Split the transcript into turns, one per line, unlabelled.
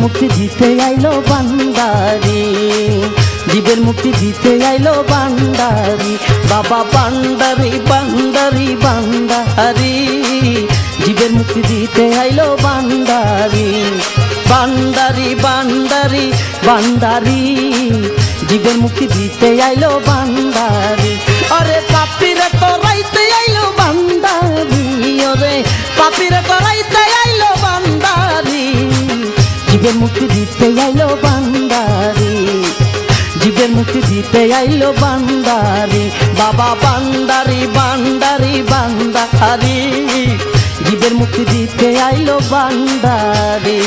মুক্তি দিতে আইলো বান্দারি, জীবের মুক্তি দিতে আইলো বান্দারি, বাবা বান্দারি বান্দারি বান্দারি, জীবের মুক্তি দিতে আইলো বান্দারি, বান্দারি বান্দারি বান্দারি, জীবের মুক্তি দিতে আইলো বান্দারি। আরে পাপীরে তরাইতে আইলো বান্দারি, ওরে পাপীরে তরাইতে আইলো বান্দারি, জীবের মুক্তি দিতে আইলো বান্দারি, জীবের মুক্তি দিতে আইলো বান্দারি, বাবা বান্দারি বান্দারি বান্দারি, জীবের মুক্তি দিতে আইলো বান্দারি।